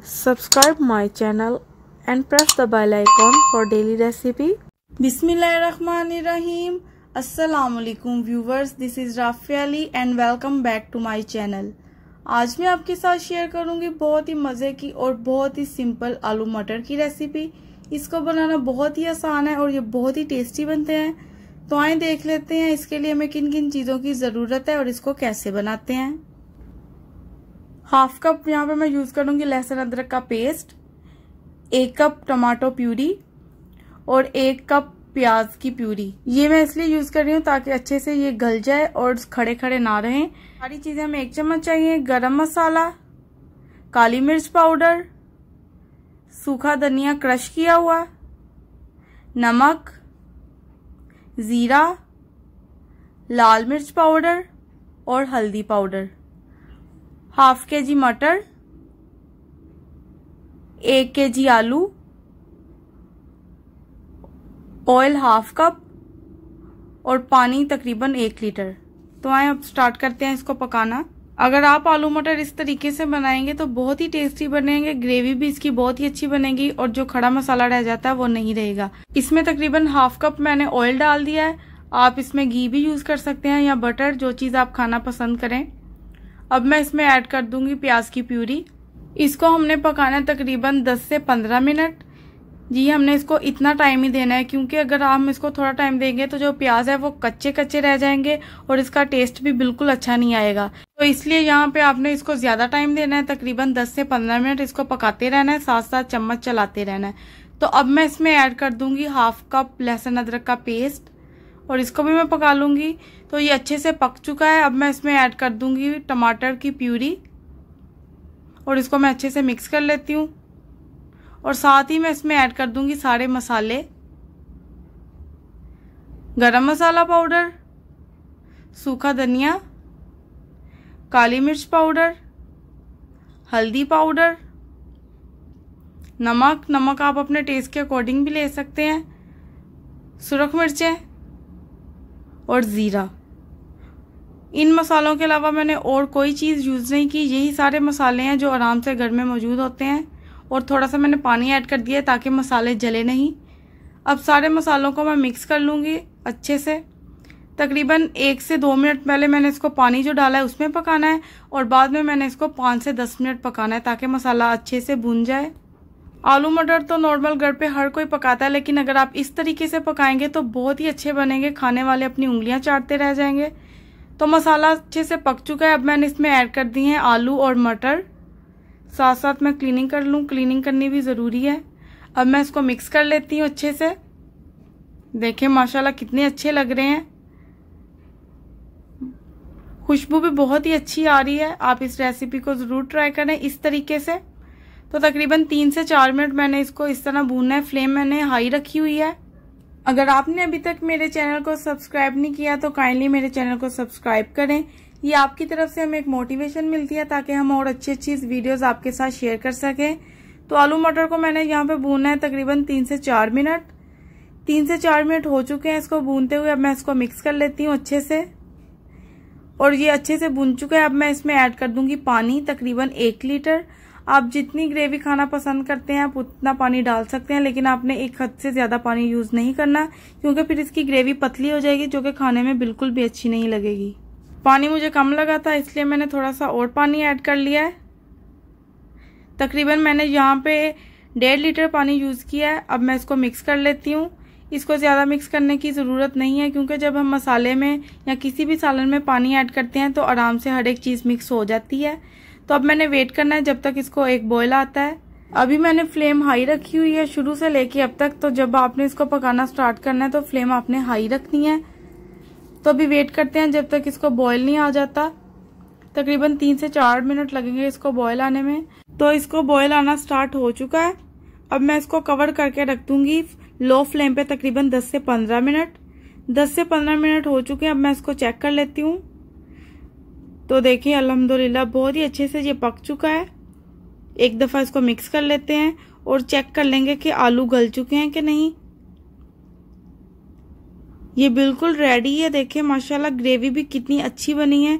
Subscribe my channel and press the bell icon for daily recipe. Bismillahirrahmanirrahim. Assalamualaikum viewers, this is Rafi Ali and welcome back to my channel. आज मैं आपके साथ share करूंगी बहुत ही मज़े की और बहुत ही सिंपल आलू मटर की रेसिपी। इसको बनाना बहुत ही आसान है और ये बहुत ही टेस्टी बनते हैं। तो आइए देख लेते हैं इसके लिए हमें किन किन चीज़ों की ज़रूरत है और इसको कैसे बनाते हैं। हाफ कप यहाँ पे मैं यूज़ करूंगी लहसुन अदरक का पेस्ट, 1 कप टमाटो प्यूरी और 1 कप प्याज की प्यूरी। ये मैं इसलिए यूज कर रही हूँ ताकि अच्छे से ये गल जाए और खड़े खड़े ना रहें। सारी चीजें हमें 1 चम्मच चाहिए। गरम मसाला, काली मिर्च पाउडर, सूखा धनिया क्रश किया हुआ, नमक, जीरा, लाल मिर्च पाउडर और हल्दी पाउडर, हाफ केजी मटर, 1 केजी आलू, ऑयल हाफ कप और पानी तकरीबन 1 लीटर। तो आए अब स्टार्ट करते हैं इसको पकाना। अगर आप आलू मटर इस तरीके से बनाएंगे तो बहुत ही टेस्टी बनेंगे, ग्रेवी भी इसकी बहुत ही अच्छी बनेगी और जो खड़ा मसाला रह जाता है वो नहीं रहेगा। इसमें तकरीबन हाफ कप मैंने ऑयल डाल दिया है। आप इसमें घी भी यूज कर सकते हैं या बटर, जो चीज आप खाना पसंद करें। अब मैं इसमें ऐड कर दूंगी प्याज की प्यूरी। इसको हमने पकाना है तकरीबन 10 से 15 मिनट। जी हमने इसको इतना टाइम ही देना है क्योंकि अगर हम इसको थोड़ा टाइम देंगे तो जो प्याज है वो कच्चे कच्चे रह जाएंगे और इसका टेस्ट भी बिल्कुल अच्छा नहीं आएगा। तो इसलिए यहाँ पे आपने इसको ज्यादा टाइम देना है, तकरीबन 10 से 15 मिनट इसको पकाते रहना है, साथ साथ चम्मच चलाते रहना है। तो अब मैं इसमें ऐड कर दूंगी हाफ कप लहसुन अदरक का पेस्ट और इसको भी मैं पका लूंगी। तो ये अच्छे से पक चुका है। अब मैं इसमें ऐड कर दूंगी टमाटर की प्यूरी और इसको मैं अच्छे से मिक्स कर लेती हूँ और साथ ही मैं इसमें ऐड कर दूंगी सारे मसाले, गरम मसाला पाउडर, सूखा धनिया, काली मिर्च पाउडर, हल्दी पाउडर, नमक आप अपने टेस्ट के अकॉर्डिंग भी ले सकते हैं, सुरख मिर्चें और जीरा। इन मसालों के अलावा मैंने और कोई चीज़ यूज़ नहीं की। यही सारे मसाले हैं जो आराम से घर में मौजूद होते हैं और थोड़ा सा मैंने पानी ऐड कर दिया है ताकि मसाले जले नहीं। अब सारे मसालों को मैं मिक्स कर लूँगी अच्छे से। तकरीबन 1 से 2 मिनट पहले मैंने इसको पानी जो डाला है उसमें पकाना है और बाद में मैंने इसको 5 से 10 मिनट पकाना है ताकि मसाला अच्छे से भुन जाए। आलू मटर तो नॉर्मल घर पे हर कोई पकाता है, लेकिन अगर आप इस तरीके से पकाएंगे तो बहुत ही अच्छे बनेंगे, खाने वाले अपनी उंगलियां चाटते रह जाएंगे। तो मसाला अच्छे से पक चुका है। अब मैंने इसमें ऐड कर दी हैं आलू और मटर। साथ साथ मैं क्लीनिंग कर लूँ, क्लीनिंग करनी भी ज़रूरी है। अब मैं इसको मिक्स कर लेती हूँ अच्छे से। देखें माशाल्लाह कितने अच्छे लग रहे हैं, खुशबू भी बहुत ही अच्छी आ रही है। आप इस रेसिपी को ज़रूर ट्राई करें इस तरीके से। तो तकरीबन 3 से 4 मिनट मैंने इसको इस तरह भूनना है। फ्लेम मैंने हाई रखी हुई है। अगर आपने अभी तक मेरे चैनल को सब्सक्राइब नहीं किया तो काइंडली मेरे चैनल को सब्सक्राइब करें। ये आपकी तरफ से हमें एक मोटिवेशन मिलती है ताकि हम और अच्छी वीडियोस आपके साथ शेयर कर सकें। तो आलू मटर को मैंने यहाँ पे भूनना है तकरीबन 3 से 4 मिनट। 3 से 4 मिनट हो चुके हैं इसको भूनते हुए। अब मैं इसको मिक्स कर लेती हूँ अच्छे से और ये अच्छे से भून चुका है। अब मैं इसमें ऐड कर दूंगी पानी, तकरीबन 1 लीटर। आप जितनी ग्रेवी खाना पसंद करते हैं आप उतना पानी डाल सकते हैं, लेकिन आपने 1 हद से ज्यादा पानी यूज नहीं करना क्योंकि फिर इसकी ग्रेवी पतली हो जाएगी जो कि खाने में बिल्कुल भी अच्छी नहीं लगेगी। पानी मुझे कम लगा था इसलिए मैंने थोड़ा सा और पानी ऐड कर लिया है। तकरीबन मैंने यहाँ पे 1.5 लीटर पानी यूज किया है। अब मैं इसको मिक्स कर लेती हूँ। इसको ज्यादा मिक्स करने की जरूरत नहीं है क्योंकि जब हम मसाले में या किसी भी सालन में पानी ऐड करते हैं तो आराम से हर एक चीज मिक्स हो जाती है। तो अब मैंने वेट करना है जब तक इसको एक बॉयल आता है। अभी मैंने फ्लेम हाई रखी हुई है शुरू से लेके अब तक। तो जब आपने इसको पकाना स्टार्ट करना है तो फ्लेम आपने हाई रखनी है। तो अभी वेट करते हैं जब तक इसको बॉयल नहीं आ जाता। तकरीबन 3 से 4 मिनट लगेंगे इसको बॉयल आने में। तो इसको बॉयल आना स्टार्ट हो चुका है। अब मैं इसको कवर करके रख दूंगी लो फ्लेम पे तकरीबन 10 से 15 मिनट। 10 से 15 मिनट हो चुके हैं। अब मैं इसको चेक कर लेती हूँ। तो देखिए अल्हम्दुलिल्लाह बहुत ही अच्छे से ये पक चुका है। एक दफा इसको मिक्स कर लेते हैं और चेक कर लेंगे कि आलू गल चुके हैं कि नहीं। ये बिल्कुल रेडी है। देखिए माशाल्लाह ग्रेवी भी कितनी अच्छी बनी है,